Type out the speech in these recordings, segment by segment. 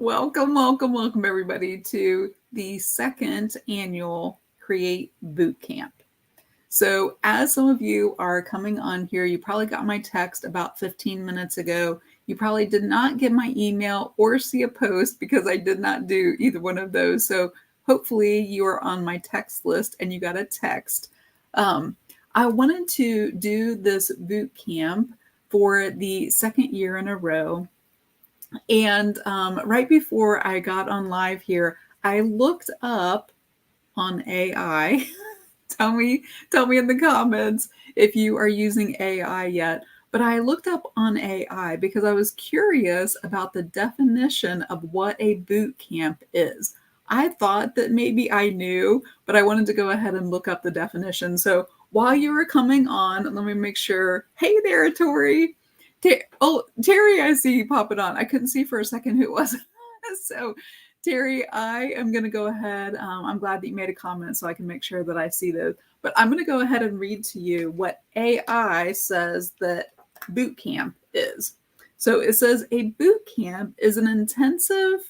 Welcome, welcome, welcome, everybody, to the second annual Create Bootcamp. So, as some of you are coming on here, you probably got my text about 15 minutes ago. You probably did not get my email or see a post because I did not do either one of those. So, hopefully, you are on my text list and you got a text. I wanted to do this boot camp for the second year in a row. And right before I got on live here, I looked up on AI. tell me in the comments if you are using AI yet. But I looked up on AI because I was curious about the definition of what a boot camp is. I thought that maybe I knew, but I wanted to go ahead and look up the definition. So while you were coming on, let me make sure. Hey there, Tori. Terry, I see you popping on. I couldn't see for a second who it was. So, Terry, I am going to go ahead. I'm glad that you made a comment so I can make sure that I see those. But I'm going to go ahead and read to you what AI says that boot camp is. So it says a boot camp is an intensive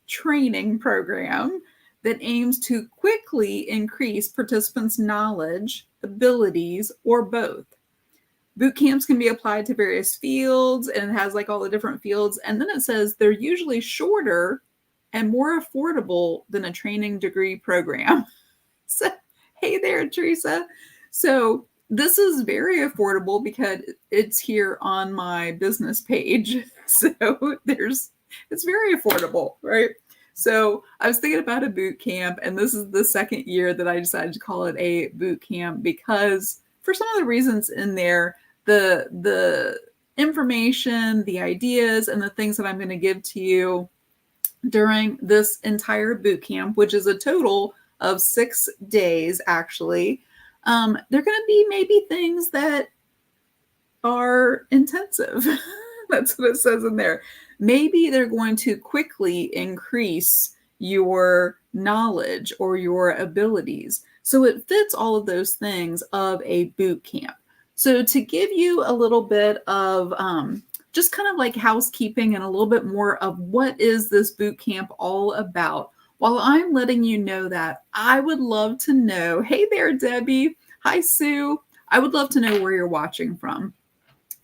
training program that aims to quickly increase participants' knowledge, abilities, or both. Boot camps can be applied to various fields, and it has like all the different fields. And then it says they're usually shorter and more affordable than a training degree program. So, hey there, Teresa. So this is very affordable because it's here on my business page. So it's very affordable, right? So I was thinking about a boot camp, and this is the second year that I decided to call it a boot camp because for some of the reasons in there, the information, the ideas, and the things that I'm going to give to you during this entire boot camp, which is a total of 6 days, actually, they're going to be maybe things that are intensive. That's what it says in there. Maybe they're going to quickly increase your knowledge or your abilities. So it fits all of those things of a boot camp. So to give you a little bit of just kind of like housekeeping and a little bit more of what is this boot camp all about, while I'm letting you know that, I would love to know, hey there, Debbie. Hi, Sue. I would love to know where you're watching from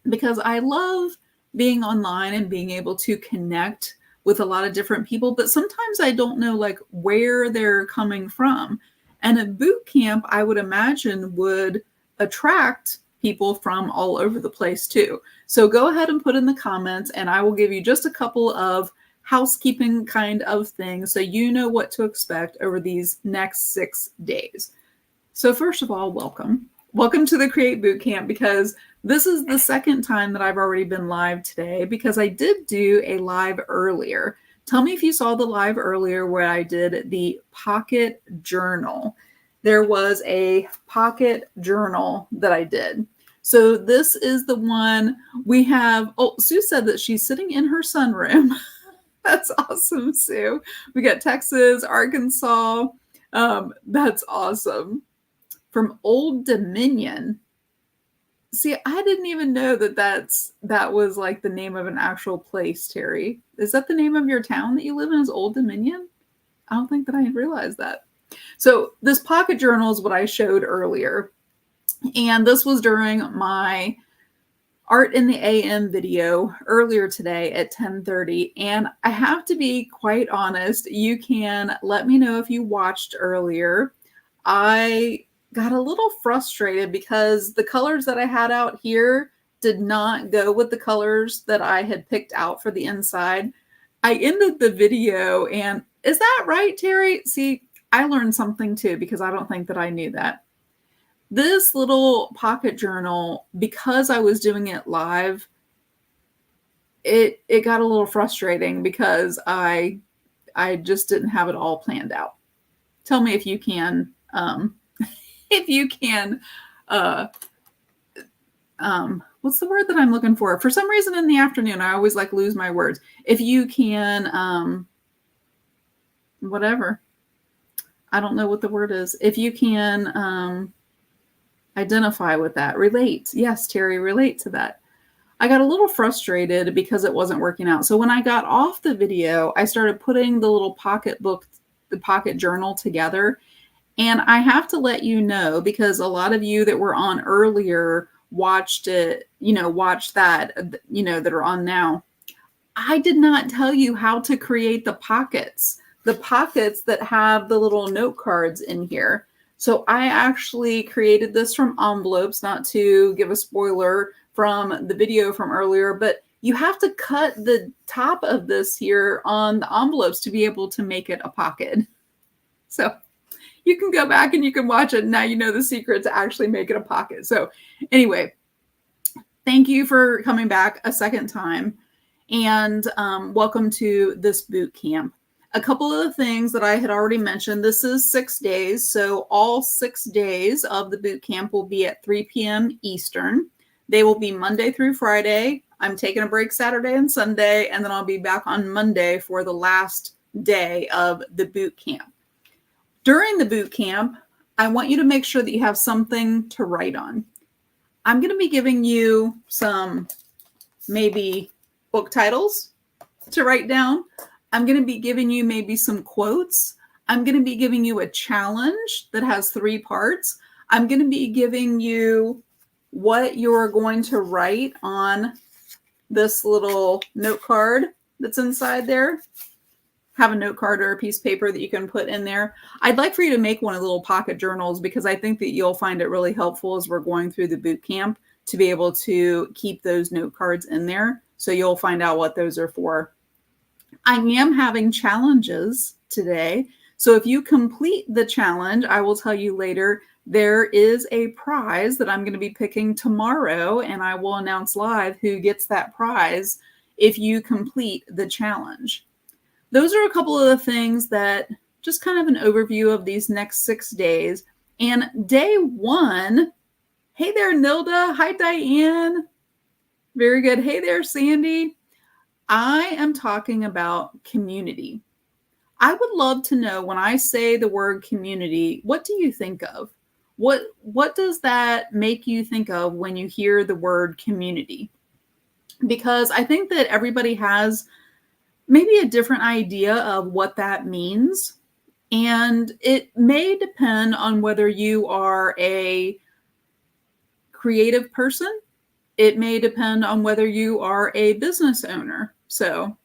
because I love being online and being able to connect with a lot of different people, but sometimes I don't know like where they're coming from. And a boot camp, I would imagine, would attract people from all over the place too. So go ahead and put in the comments and I will give you just a couple of housekeeping kind of things so you know what to expect over these next 6 days. So first of all, welcome. Welcome to the Create Bootcamp because this is the second time that I've already been live today because I did do a live earlier. Tell me if you saw the live earlier where I did the pocket journal. There was a pocket journal that I did. So this is the one we have. Oh, Sue said that she's sitting in her sunroom. That's awesome, Sue. We got Texas, Arkansas. That's awesome. From Old Dominion. See, I didn't even know that was like the name of an actual place, Terry. Is that the name of your town that you live in is Old Dominion? I don't think that I realized that. So this pocket journal is what I showed earlier. And this was during my Art in the AM video earlier today at 10:30. And I have to be quite honest, you can let me know if you watched earlier. I got a little frustrated because the colors that I had out here did not go with the colors that I had picked out for the inside. I ended the video and is that right, Terry? See, I learned something too because I don't think that I knew that. This little pocket journal, because I was doing it live, it got a little frustrating because I just didn't have it all planned out. Tell me if you can what's the word that I'm looking for? For some reason in the afternoon, I always like lose my words. If you can, whatever, I don't know what the word is. If you can identify with that, relate. Yes, Terry, relate to that. I got a little frustrated because it wasn't working out. So when I got off the video, I started putting the little pocketbook, the pocket journal together. And I have to let you know, because a lot of you that were on earlier watched it, watched that, that are on now. I did not tell you how to create the pockets that have the little note cards in here. So I actually created this from envelopes, not to give a spoiler from the video from earlier, but you have to cut the top of this here on the envelopes to be able to make it a pocket. So you can go back and you can watch it. Now you know the secret to actually make it a pocket. So anyway, thank you for coming back a second time. And welcome to this boot camp. A couple of the things that I had already mentioned, this is 6 days. So all 6 days of the boot camp will be at 3 p.m. Eastern. They will be Monday through Friday. I'm taking a break Saturday and Sunday, and then I'll be back on Monday for the last day of the boot camp. During the boot camp, I want you to make sure that you have something to write on. I'm going to be giving you some maybe book titles to write down. I'm going to be giving you maybe some quotes. I'm going to be giving you a challenge that has 3 parts. I'm going to be giving you what you're going to write on this little note card that's inside there. Have a note card or a piece of paper that you can put in there. I'd like for you to make one of the little pocket journals, because I think that you'll find it really helpful as we're going through the boot camp to be able to keep those note cards in there. So you'll find out what those are for. I am having challenges today. So if you complete the challenge, I will tell you later, there is a prize that I'm going to be picking tomorrow, and I will announce live who gets that prize if you complete the challenge. Those are a couple of the things that, just kind of an overview of these next 6 days. And day 1, hey there, Nilda. Hi, Diane. Very good. Hey there, Sandy. I am talking about community. I would love to know, when I say the word community, what do you think of? What does that make you think of when you hear the word community? Because I think that everybody has maybe a different idea of what that means. And it may depend on whether you are a creative person. It may depend on whether you are a business owner. So,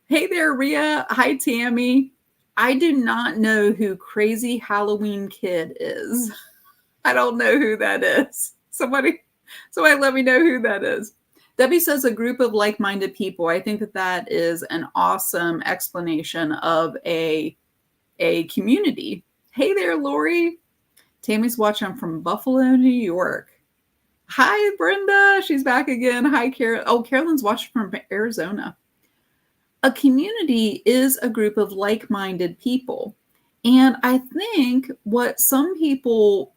hey there, Rhea. Hi, Tammy. I do not know who Crazy Halloween Kid is. I don't know who that is. Somebody let me know who that is. Debbie says a group of like-minded people. I think that that is an awesome explanation of a community. Hey there, Lori. Tammy's watching from Buffalo, New York. Hi, Brenda. She's back again. Hi, Carol. Oh, Carolyn's watching from Arizona. A community is a group of like-minded people. And I think what some people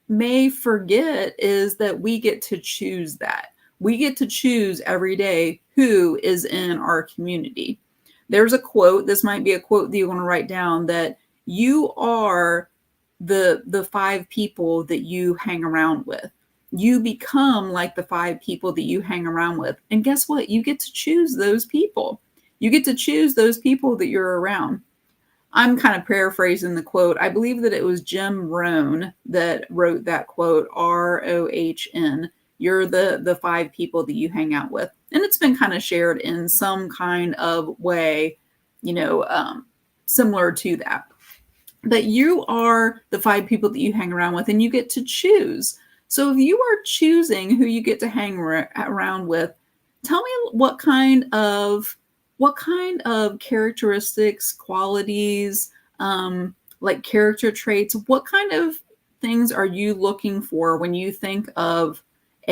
may forget is that we get to choose that. We get to choose every day who is in our community. There's a quote. This might be a quote that you want to write down, that you are the 5 people that you hang around with. You become like the 5 people that you hang around with. And guess what? You get to choose those people. You get to choose those people that you're around. I'm kind of paraphrasing the quote. I believe that it was Jim Rohn that wrote that quote, ROHN. You're the 5 people that you hang out with. And it's been kind of shared in some kind of way, similar to that. But you are the 5 people that you hang around with, and you get to choose. So if you are choosing who you get to hang around with, tell me what kind of characteristics, qualities, like character traits, what kind of things are you looking for when you think of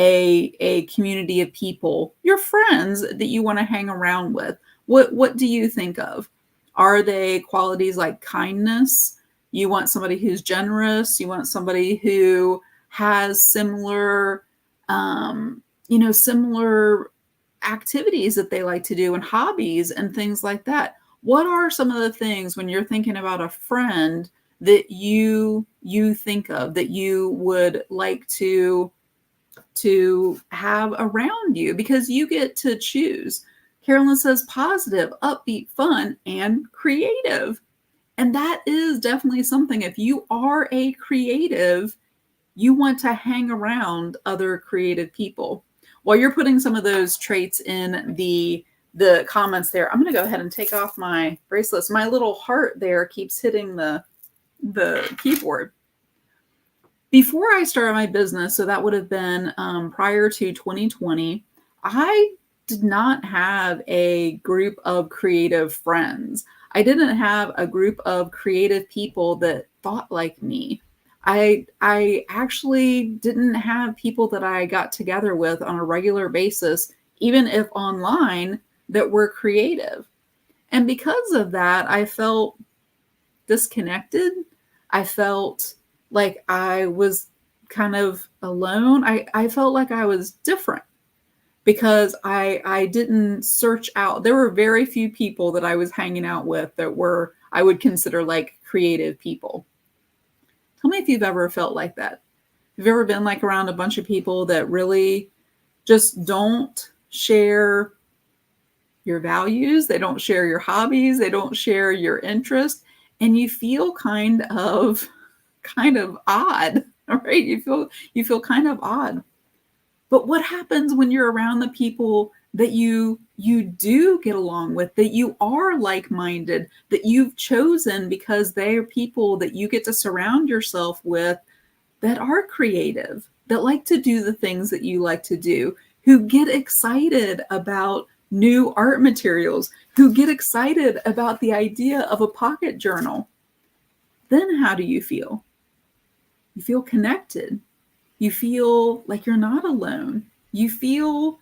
a community of people, your friends that you want to hang around with? What do you think of? Are they qualities like kindness? You want somebody who's generous. You want somebody who has similar activities that they like to do and hobbies and things like that. What are some of the things when you're thinking about a friend that you think of, that you would like to to have around you because you get to choose. Carolyn says positive, upbeat, fun, and creative. And that is definitely something. If you are a creative, you want to hang around other creative people. While you're putting some of those traits in the comments there, I'm going to go ahead and take off my bracelets. My little heart there keeps hitting the keyboard. Before I started my business, so that would have been prior to 2020, I did not have a group of creative friends. I didn't have a group of creative people that thought like me. I actually didn't have people that I got together with on a regular basis, even if online, that were creative. And because of that, I felt disconnected. I felt like I was kind of alone. I felt like I was different because I didn't search out. There were very few people that I was hanging out with that were, I would consider like creative people. Tell me if you've ever felt like that. Have you ever been like around a bunch of people that really just don't share your values, they don't share your hobbies, they don't share your interests, and you feel kind of odd, right? You feel kind of odd. But what happens when you're around the people that you do get along with, that you are like-minded, that you've chosen because they are people that you get to surround yourself with that are creative, that like to do the things that you like to do, who get excited about new art materials, who get excited about the idea of a pocket journal? Then how do you feel? You feel connected. You feel like you're not alone. You feel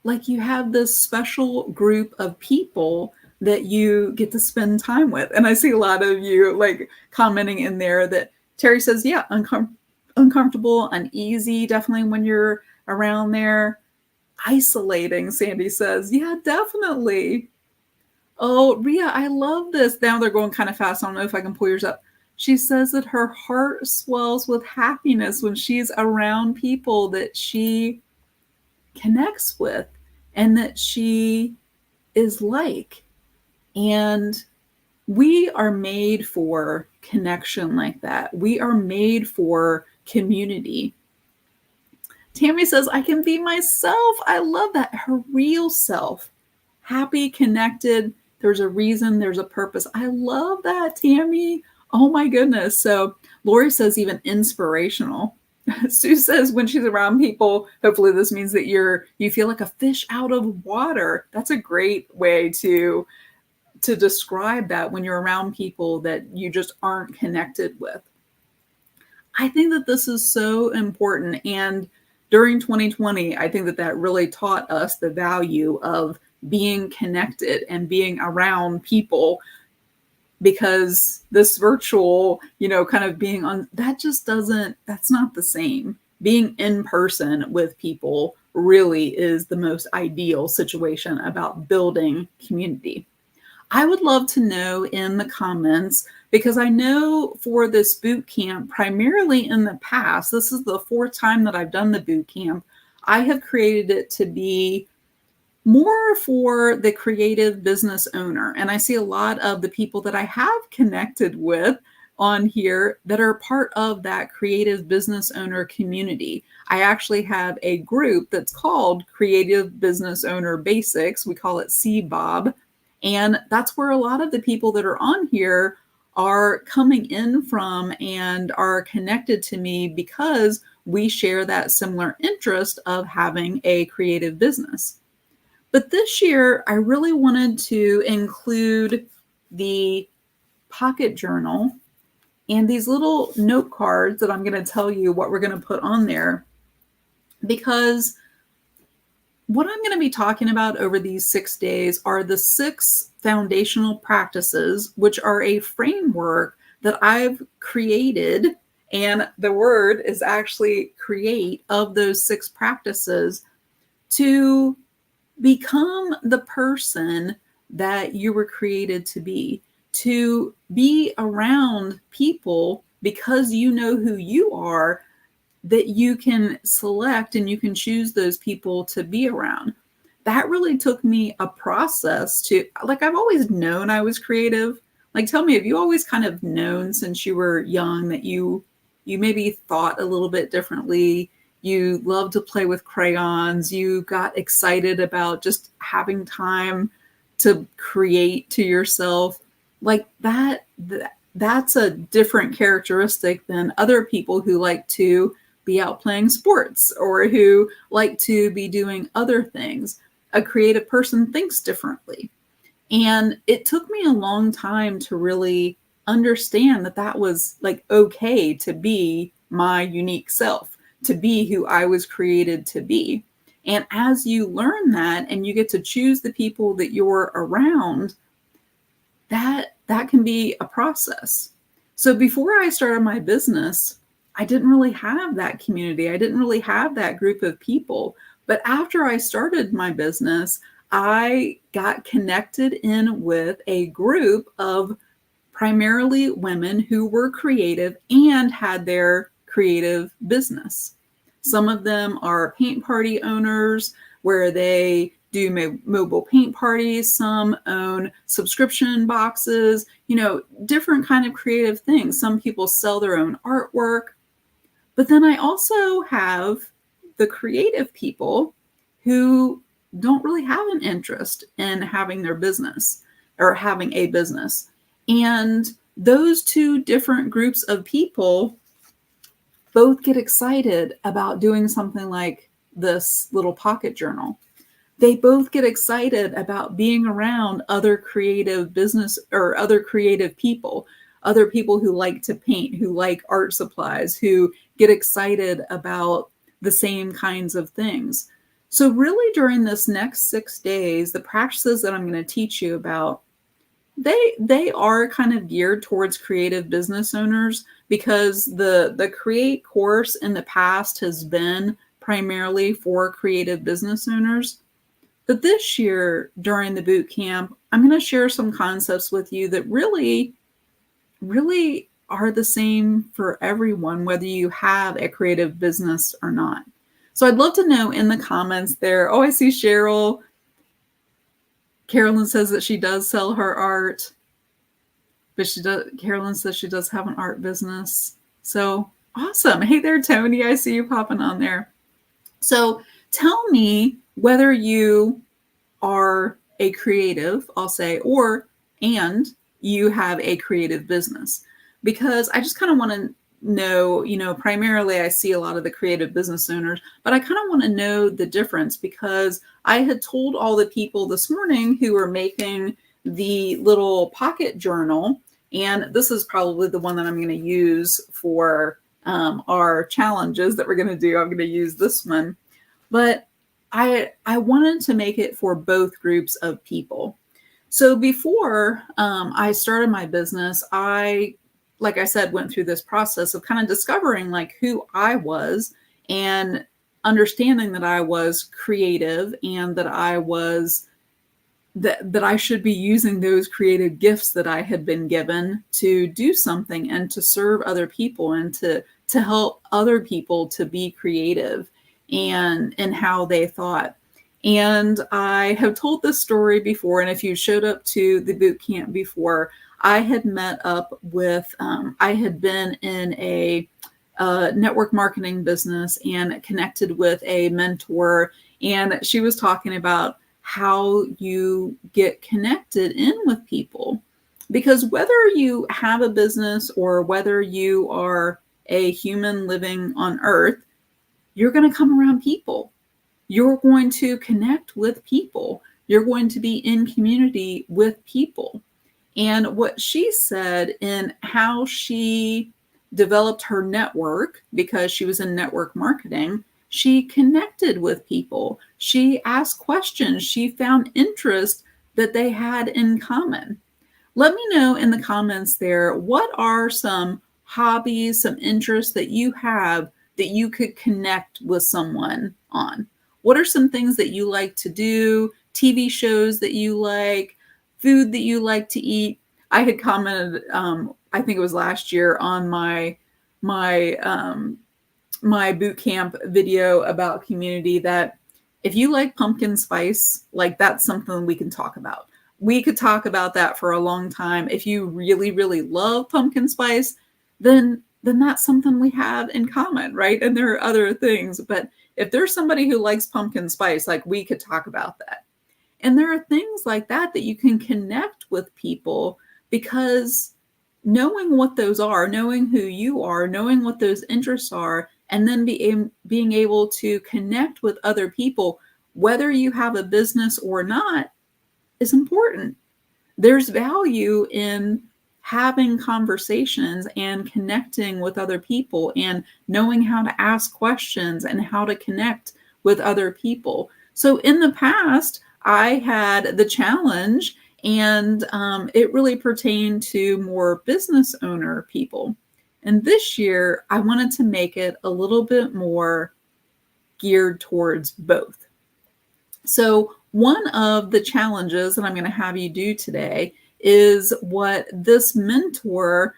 like you have this special group of people that you get to spend time with. And I see a lot of you like commenting in there that Terry says, yeah, uncomfortable, uneasy, definitely when you're around there. Isolating, Sandy says, yeah, definitely. Oh, Ria, I love this. Now they're going kind of fast. I don't know if I can pull yours up. She says that her heart swells with happiness when she's around people that she connects with and that she is like. And we are made for connection like that. We are made for community. Tammy says, I can be myself. I love that. Her real self. Happy, connected. There's a reason, there's a purpose. I love that, Tammy. Oh my goodness. So Lori says even inspirational. Sue says when she's around people, hopefully this means that you feel like a fish out of water. That's a great way to describe that, when you're around people that you just aren't connected with. I think that this is so important. And during 2020, I think that that really taught us the value of being connected and being around people, because this virtual, kind of being on, that just that's not the same. Being in person with people really is the most ideal situation about building community. I would love to know in the comments, because I know for this boot camp, primarily in the past, this is the 4th time that I've done the boot camp, I have created it to be more for the creative business owner. And I see a lot of the people that I have connected with on here that are part of that creative business owner community. I actually have a group that's called Creative Business Owner Basics. We call it CBOB. And that's where a lot of the people that are on here are coming in from and are connected to me because we share that similar interest of having a creative business. But this year, I really wanted to include the pocket journal and these little note cards that I'm going to tell you what we're going to put on there, because what I'm going to be talking about over these 6 days are the 6 foundational practices, which are a framework that I've created. And the word is actually create, of those 6 practices to become the person that you were created to be around people because you know who you are, that you can select and you can choose those people to be around. That really took me a process to, like, I've always known I was creative. Like, tell me, have you always kind of known since you were young that you maybe thought a little bit differently? You loved to play with crayons. You got excited about just having time to create to yourself. Like that's a different characteristic than other people who like to be out playing sports or who like to be doing other things. A creative person thinks differently. And it took me a long time to really understand that that was like okay to be my unique self, to be who I was created to be. And as you learn that and you get to choose the people that you're around, that can be a process. So before I started my business, I didn't really have that community. I didn't really have that group of people. But after I started my business, I got connected in with a group of primarily women who were creative and had their creative business. Some of them are paint party owners where they do mobile paint parties. Some own subscription boxes, different kind of creative things. Some people sell their own artwork. But then I also have the creative people who don't really have an interest in having their business or having a business. And those two different groups of people both get excited about doing something like this little pocket journal. They both get excited about being around other creative business or other creative people, other people who like to paint, who like art supplies, who get excited about the same kinds of things. So really during this next 6 days, the practices that I'm going to teach you about, they are kind of geared towards creative business owners because the Create course in the past has been primarily for creative business owners. But this year during the boot camp, I'm going to share some concepts with you that really are the same for everyone, whether you have a creative business or not. So I'd love to know in the comments there. Oh, I see Cheryl. Carolyn says that she does sell her art, but Carolyn says she does have an art business. So awesome. Hey there, Tony. I see you popping on there. So tell me whether you are a creative, I'll say, and you have a creative business, because I just kind of want to know, primarily I see a lot of the creative business owners, but I kind of want to know the difference because I had told all the people this morning who were making the little pocket journal, and this is probably the one that I'm going to use for our challenges that we're going to do. I'm going to use this one, but I wanted to make it for both groups of people. So before I started my business, like I said, went through this process of kind of discovering like who I was and understanding that I was creative and that that I should be using those creative gifts that I had been given to do something and to serve other people and to help other people to be creative and how they thought. And I have told this story before, and if you showed up to the boot camp before, I had met up with, I had been in a network marketing business and connected with a mentor, and she was talking about how you get connected in with people. Because whether you have a business or whether you are a human living on earth, you're going to come around people. You're going to connect with people. You're going to be in community with people. And what she said in how she developed her network, because she was in network marketing, she connected with people. She asked questions. She found interest that they had in common. Let me know in the comments there, what are some hobbies, some interests that you have that you could connect with someone on? What are some things that you like to do, TV shows that you like, food that you like to eat? I had commented, I think it was last year, on my my boot camp video about community that if you like pumpkin spice, like that's something we can talk about. We could talk about that for a long time. If you really, really love pumpkin spice, then that's something we have in common, right? And there are other things, but if there's somebody who likes pumpkin spice, like we could talk about that. And there are things like that that you can connect with people because knowing what those are, knowing who you are, knowing what those interests are, and then being able to connect with other people, whether you have a business or not, is important. There's value in having conversations and connecting with other people and knowing how to ask questions and how to connect with other people. So in the past, I had the challenge, and it really pertained to more business owner people. And this year, I wanted to make it a little bit more geared towards both. So one of the challenges that I'm going to have you do today is what this mentor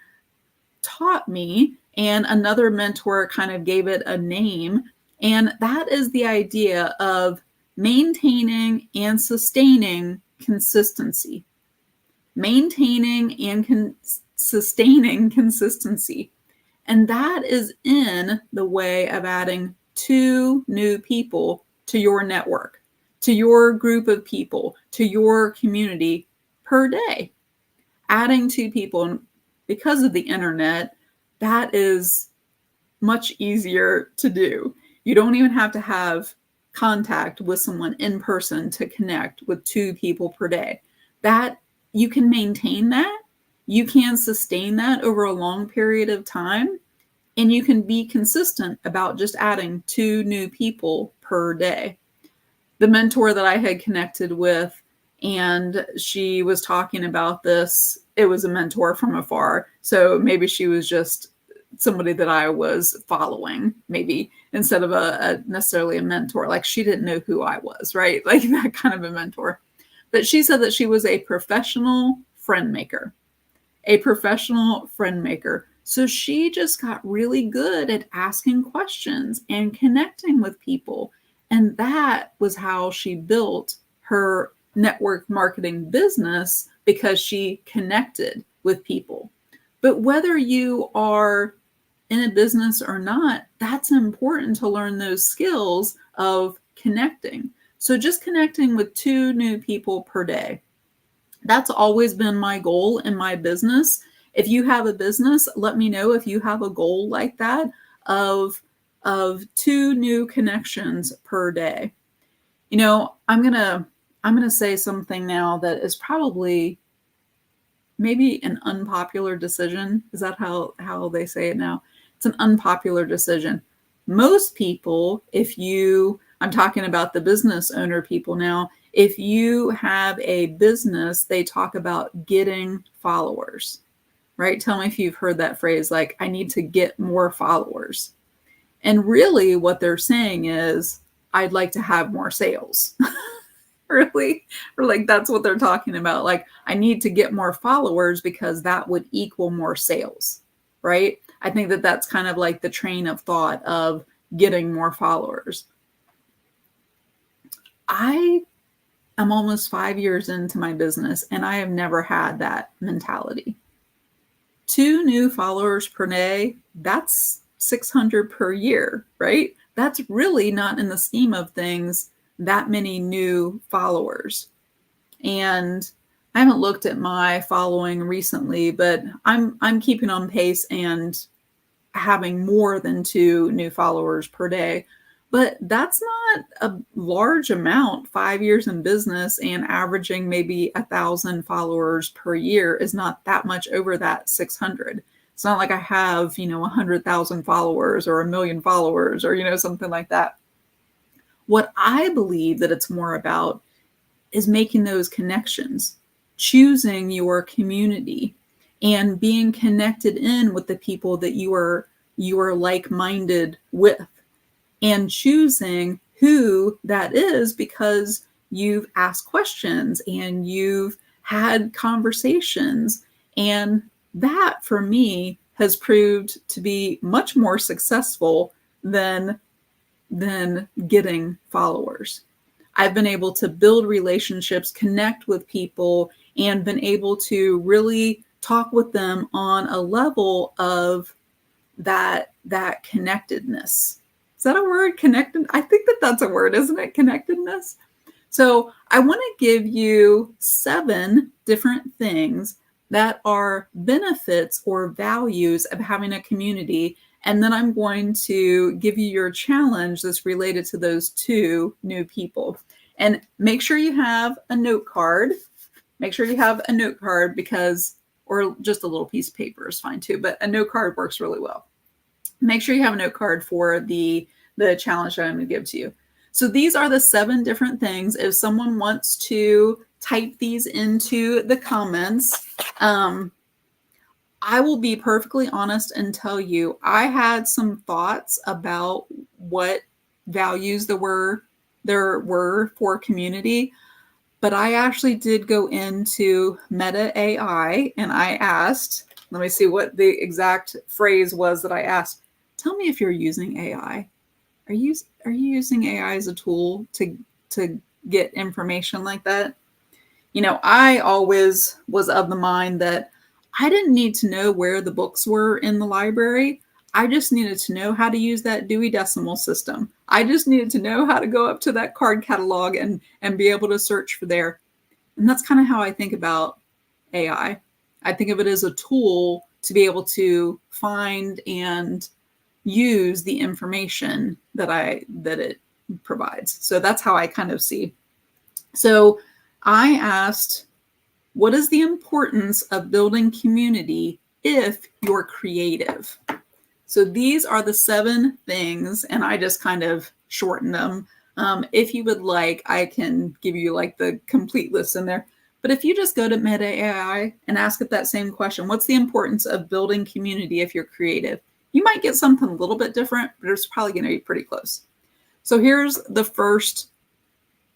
taught me, and another mentor kind of gave it a name, and that is the idea of maintaining and sustaining consistency. Maintaining and sustaining consistency. And that is in the way of adding 2 new people to your network, to your group of people, to your community per day. Adding 2 people, and because of the internet, that is much easier to do. You don't even have to have contact with someone in person to connect with 2 people per day. That you can maintain that, you can sustain that over a long period of time, and you can be consistent about just adding 2 new people per day. The mentor that I had connected with, and she was talking about this, it was a mentor from afar. So maybe she was just somebody that I was following, maybe instead of a necessarily a mentor. Like she didn't know who I was, right? Like that kind of a mentor. But she said that she was a professional friend maker, a professional friend maker. So she just got really good at asking questions and connecting with people. And that was how she built her network marketing business, because she connected with people. But whether you are in a business or not, that's important to learn those skills of connecting. So just connecting with 2 new people per day. That's always been my goal in my business. If you have a business, let me know if you have a goal like that of 2 new connections per day. You know, I'm going to say something now that is probably maybe an unpopular decision. Is that how they say it now? It's an unpopular decision. Most people, I'm talking about the business owner people now, if you have a business, they talk about getting followers, right? Tell me if you've heard that phrase, like, I need to get more followers. And really what they're saying is, I'd like to have more sales. Really? Or like that's what they're talking about. Like, I need to get more followers because that would equal more sales, right? I think that that's kind of like the train of thought of getting more followers. I am almost 5 years into my business and I have never had that mentality. 2 new followers per day, that's 600 per year, right? That's really not, in the scheme of things, that many new followers. And I haven't looked at my following recently, but I'm keeping on pace and having more than 2 new followers per day. But that's not a large amount. 5 years in business and averaging maybe 1,000 followers per year is not that much over that 600. It's not like I have, 100,000 followers or 1 million followers or, something like that. What I believe that it's more about is making those connections, choosing your community, and being connected in with the people that you are like-minded with, and choosing who that is because you've asked questions and you've had conversations. And that, for me, has proved to be much more successful than getting followers. I've been able to build relationships, connect with people, and been able to really talk with them on a level of that connectedness. Is that a word? Connected? I think that's a word, isn't it? Connectedness. So I want to give you 7 different things that are benefits or values of having a community. And then I'm going to give you your challenge that's related to those 2 new people. And make sure you have a note card. Make sure you have a note card because, or just a little piece of paper is fine too, but a note card works really well. Make sure you have a note card for the challenge that I'm going to give to you. So these are the 7 different things. If someone wants to type these into the comments, I will be perfectly honest and tell you, I had some thoughts about what values there were for community, but I actually did go into Meta AI and I asked, let me see what the exact phrase was that I asked. Tell me if you're using AI. Are you using AI as a tool to get information like that? You know, I always was of the mind that I didn't need to know where the books were in the library. I just needed to know how to use that Dewey Decimal System. I just needed to know how to go up to that card catalog and be able to search for there. And that's kind of how I think about AI. I think of it as a tool to be able to find and use the information that it provides. So that's how I kind of see. So I asked, what is the importance of building community if you're creative? So these are the 7 things, and I just kind of shortened them. If you would like, I can give you like the complete list in there. But if you just go to Meta AI and ask it that same question, what's the importance of building community if you're creative? You might get something a little bit different, but it's probably going to be pretty close. So here's the first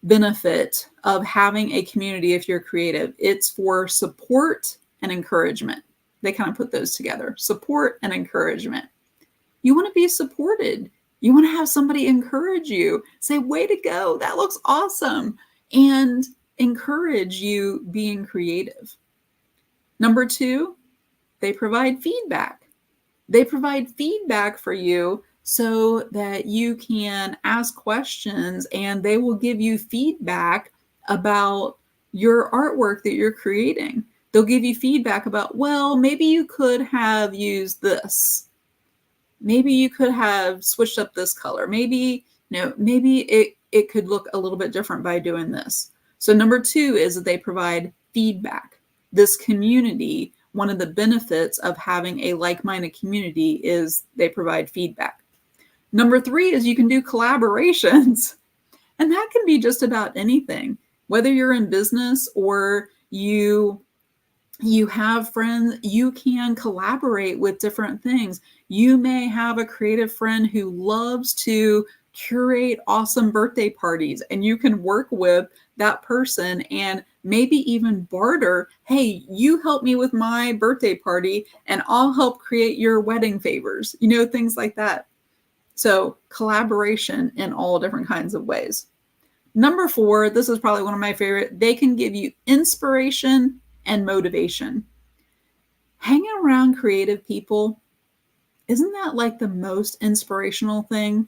benefit of having a community if you're creative. It's for support and encouragement. They kind of put those together, support and encouragement. You want to be supported. You want to have somebody encourage you, say, way to go, that looks awesome, and encourage you being creative. Number 2, they provide feedback. They provide feedback for you so that you can ask questions and they will give you feedback about your artwork that you're creating. They'll give you feedback about, well, maybe you could have used this. Maybe you could have switched up this color. Maybe it could look a little bit different by doing this. So number 2 is that they provide feedback. This community, one of the benefits of having a like-minded community is they provide feedback. Number 3 is you can do collaborations. And that can be just about anything. Whether you're in business or you have friends, you can collaborate with different things. You may have a creative friend who loves to curate awesome birthday parties, and you can work with that person and maybe even barter. Hey, you help me with my birthday party and I'll help create your wedding favors, things like that. So collaboration in all different kinds of ways. Number 4, this is probably one of my favorite. They can give you inspiration and motivation. Hanging around creative people, isn't that like the most inspirational thing?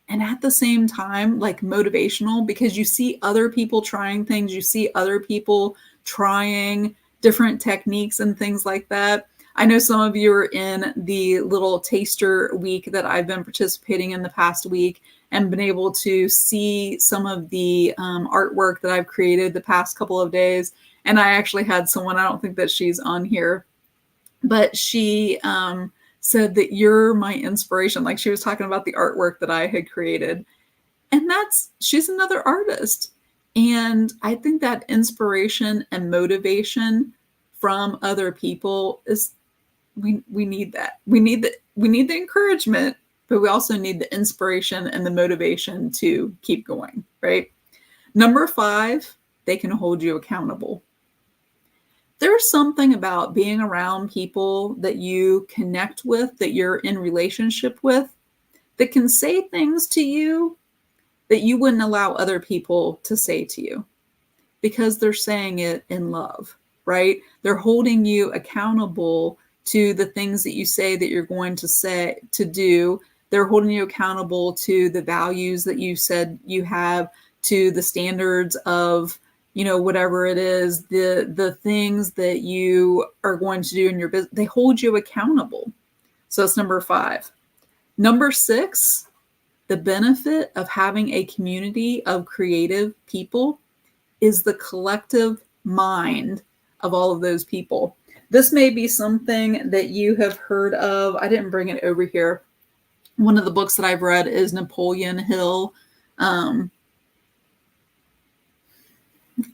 And at the same time, like motivational, because you see other people trying things, you see other people trying different techniques and things like that. I know some of you are in the little taster week that I've been participating in the past week and been able to see some of the artwork that I've created the past couple of days. And I actually had someone, I don't think that she's on here, but she said that you're my inspiration. Like she was talking about the artwork that I had created. And she's another artist. And I think that inspiration and motivation from other people is, we need that. We need the encouragement, but we also need the inspiration and the motivation to keep going, right? Number 5, they can hold you accountable. There's something about being around people that you connect with, that you're in relationship with, that can say things to you that you wouldn't allow other people to say to you, because they're saying it in love, right? They're holding you accountable to the things that you say that you're going to say to do. They're holding you accountable to the values that you said you have, to the standards of, whatever it is, the things that you are going to do in your business. They hold you accountable. So that's number 5. Number 6, the benefit of having a community of creative people is the collective mind of all of those people. This may be something that you have heard of. I didn't bring it over here. One of the books that I've read is Napoleon Hill. I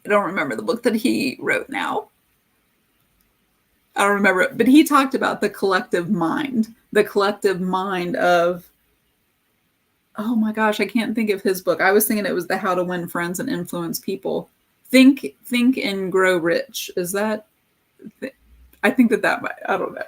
don't remember the book that he wrote now. I don't remember it, but he talked about the collective mind of, oh my gosh, I can't think of his book. I was thinking it was the How to Win Friends and Influence People. Think and Grow Rich. Is that? I think that might, I don't know.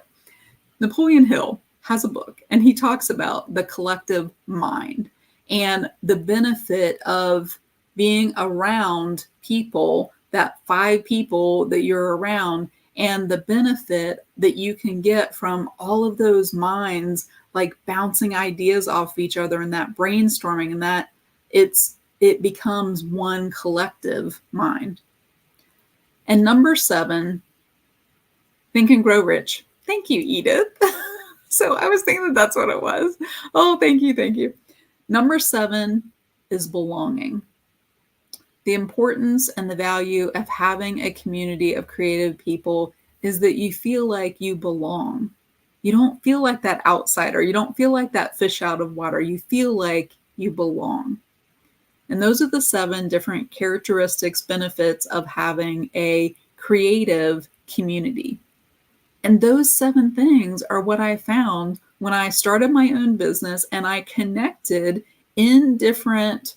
Napoleon Hill has a book, and he talks about the collective mind and the benefit of being around people, that 5 people that you're around, and the benefit that you can get from all of those minds, like bouncing ideas off each other and that brainstorming, and that it becomes one collective mind. And number 7, Think and Grow Rich. Thank you, Edith. So I was thinking that's what it was. Oh, thank you. Number 7 is belonging. The importance and the value of having a community of creative people is that you feel like you belong. You don't feel like that outsider. You don't feel like that fish out of water. You feel like you belong. And those are the 7 different characteristics, benefits of having a creative community. And those 7 things are what I found when I started my own business, and I connected in different,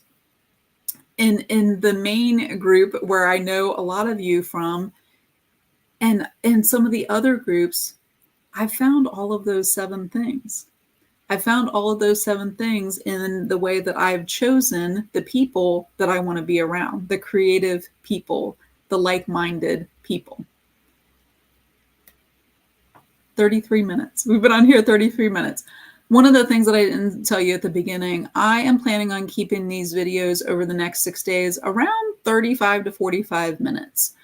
in the main group where I know a lot of you from, and in some of the other groups, I found all of those 7 things. I found all of those 7 things in the way that I've chosen the people that I want to be around, the creative people, the like-minded people. 33 minutes. We've been on here 33 minutes. One of the things that I didn't tell you at the beginning, I am planning on keeping these videos over the next 6 days around 35 to 45 minutes.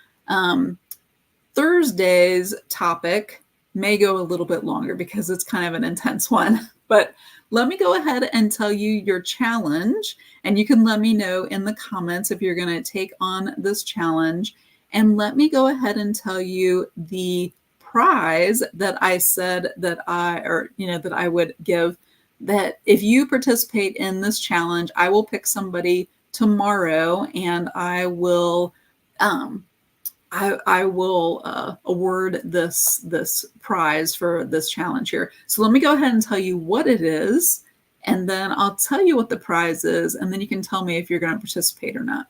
Thursday's topic may go a little bit longer because it's kind of an intense one, but let me go ahead and tell you your challenge, and you can let me know in the comments if you're going to take on this challenge, and let me go ahead and tell you the prize that I said that I would give, that if you participate in this challenge, I will pick somebody tomorrow, and I will award this prize for this challenge here. So let me go ahead and tell you what it is, and then I'll tell you what the prize is, and then you can tell me if you're going to participate or not.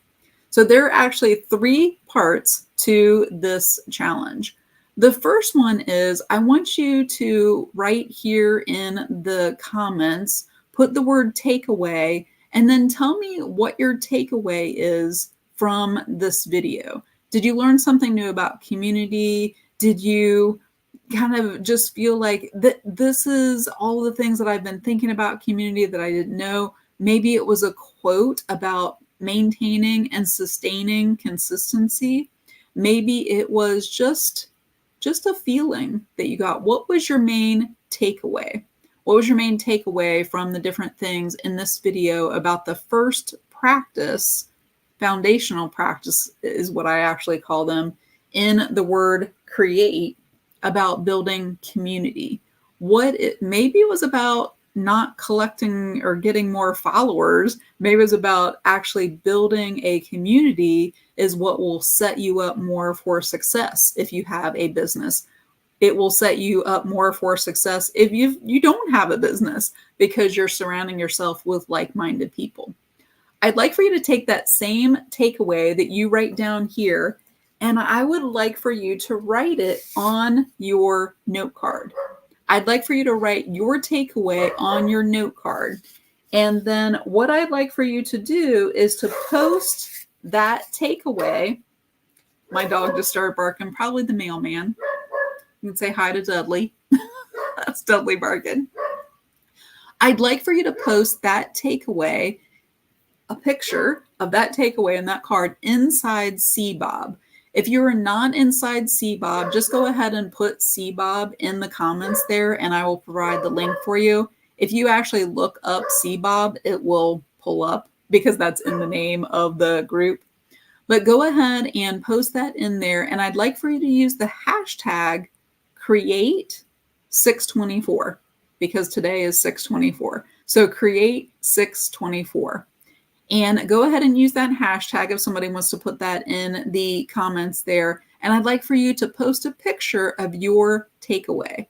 So there are actually 3 parts to this challenge. The first one is, I want you to write here in the comments, put the word takeaway, and then tell me what your takeaway is from this video. Did you learn something new about community? Did you kind of just feel like this is all the things that I've been thinking about community that I didn't know? Maybe it was a quote about maintaining and sustaining consistency. Maybe it was just a feeling that you got. What was your main takeaway? What was your main takeaway from the different things in this video about the first practice? Foundational practice is what I actually call them, in the word create, about building community. What it maybe was about not collecting or getting more followers, maybe it was about actually building a community, is what will set you up more for success if you have a business. It will set you up more for success if you don't have a business, because you're surrounding yourself with like-minded people. I'd like for you to take that same takeaway that you write down here, and I would like for you to write it on your note card. I'd like for you to write your takeaway on your note card. And then what I'd like for you to do is to post that takeaway. My dog just started barking, probably the mailman. You can say hi to Dudley. That's Dudley barking. I'd like for you to post that takeaway, a picture of that takeaway and that card inside CBOB. If you're not inside CBOB, just go ahead and put CBOB in the comments there, and I will provide the link for you. If you actually look up CBOB, it will pull up because that's in the name of the group. But go ahead and post that in there, and I'd like for you to use the hashtag create624 because today is 624. So create 624. And go ahead and use that hashtag if somebody wants to put that in the comments there. And I'd like for you to post a picture of your takeaway,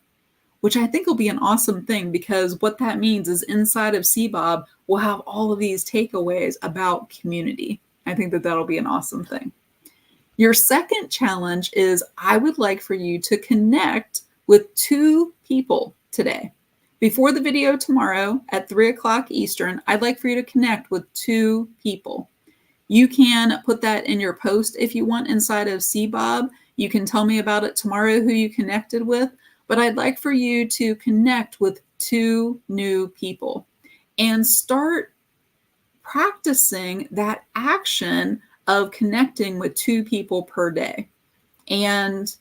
which I think will be an awesome thing, because what that means is inside of CBOB, we'll have all of these takeaways about community. I think that that'll be an awesome thing. Your second challenge is I would like for you to connect with 2 people today. Before the video tomorrow at 3 o'clock Eastern, I'd like for you to connect with 2 people. You can put that in your post if you want inside of CBOB. You can tell me about it tomorrow who you connected with, but I'd like for you to connect with 2 new people and start practicing that action of connecting with 2 people per day. And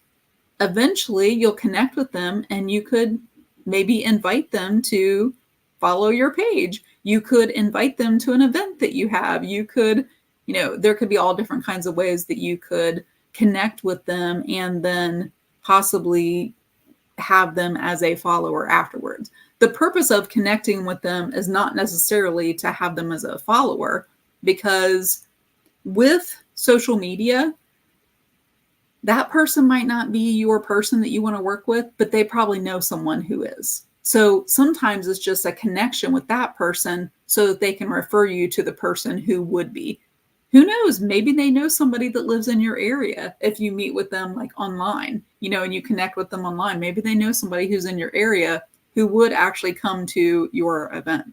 eventually you'll connect with them, and you could maybe invite them to follow your page. You could invite them to an event that you have. You could, there could be all different kinds of ways that you could connect with them and then possibly have them as a follower afterwards. The purpose of connecting with them is not necessarily to have them as a follower, because with social media, that person might not be your person that you want to work with, but they probably know someone who is. So sometimes it's just a connection with that person so that they can refer you to the person who would be. Who knows? Maybe they know somebody that lives in your area. If you meet with them like online, and you connect with them online, maybe they know somebody who's in your area who would actually come to your event.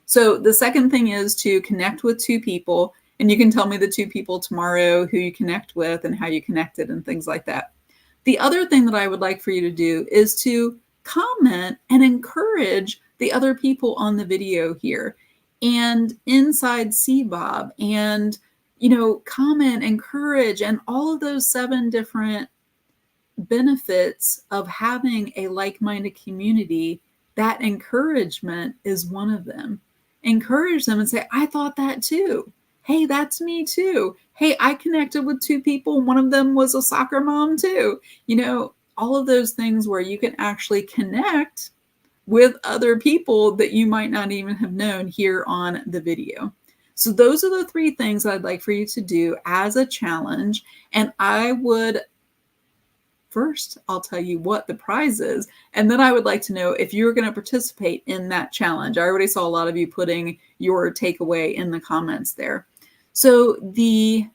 So the second thing is to connect with 2 people. And you can tell me the 2 people tomorrow who you connect with and how you connected and things like that. The other thing that I would like for you to do is to comment and encourage the other people on the video here and inside CBOB, and, comment, encourage, and all of those 7 different benefits of having a like-minded community. That encouragement is one of them. Encourage them and say, I thought that too. Hey, that's me too. Hey, I connected with 2 people. One of them was a soccer mom too. All of those things where you can actually connect with other people that you might not even have known here on the video. So those are the 3 things I'd like for you to do as a challenge. And first, I'll tell you what the prize is. And then I would like to know if you're going to participate in that challenge. I already saw a lot of you putting your takeaway in the comments there. So the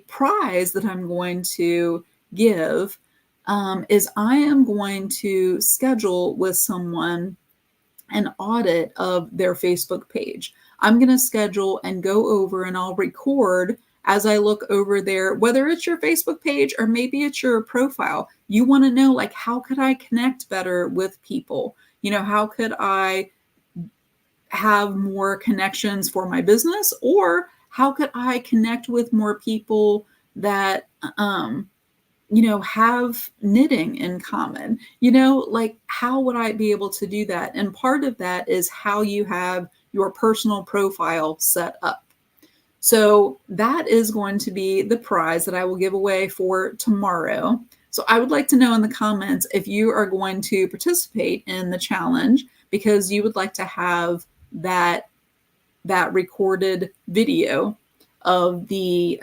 prize that I'm going to give is I am going to schedule with someone an audit of their Facebook page. I'm going to schedule and go over, and I'll record as I look over there, whether it's your Facebook page or maybe it's your profile. You want to know, like, how could I connect better with people? How could I have more connections for my business? Or how could I connect with more people that, have knitting in common? Like, how would I be able to do that? And part of that is how you have your personal profile set up. So that is going to be the prize that I will give away for tomorrow. So I would like to know in the comments if you are going to participate in the challenge, because you would like to have that recorded video of the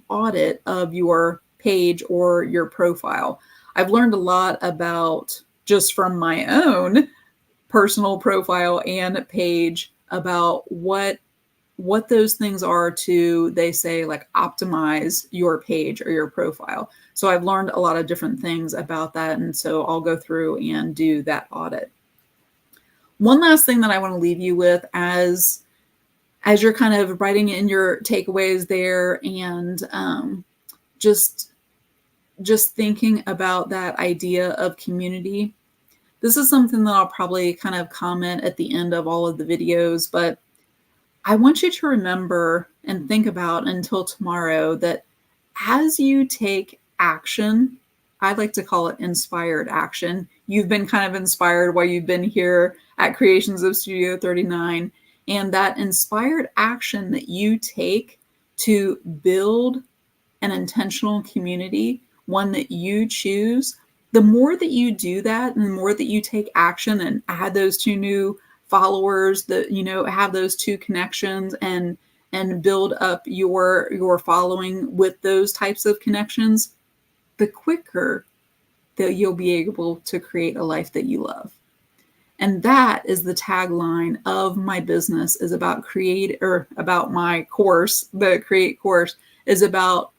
audit of your page or your profile. I've learned a lot about, just from my own personal profile and page, about what what those things are to, they say, like optimize your page or your profile. So I've learned a lot of different things about that. And so I'll go through and do that audit. One last thing that I want to leave you with as you're kind of writing in your takeaways there, and just thinking about that idea of community. This is something that I'll probably kind of comment at the end of all of the videos, but I want you to remember and think about until tomorrow that as you take action, I like to call it inspired action. You've been kind of inspired while you've been here at Creations of Studio 39. And that inspired action that you take to build an intentional community, one that you choose, the more that you do that and the more that you take action and add those 2 new followers, that, you know, have those 2 connections and build up your following with those types of connections, the quicker that you'll be able to create a life that you love. And that is the tagline of my business, is about about my course. The Create course is about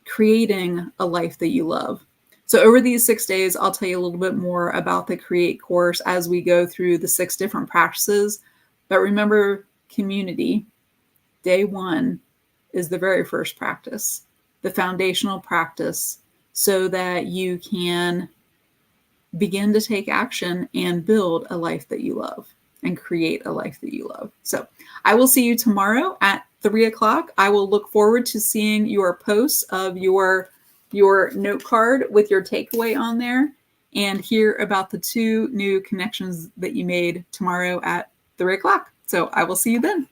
creating a life that you love. So over these 6 days, I'll tell you a little bit more about the Create course as we go through the 6 different practices. But remember, community, day 1 is the very first practice, the foundational practice, so that you can begin to take action and build a life that you love and create a life that you love. So I will see you tomorrow at 3 o'clock. I will look forward to seeing your posts of your note card with your takeaway on there, and hear about the 2 new connections that you made tomorrow at 3 o'clock. So I will see you then.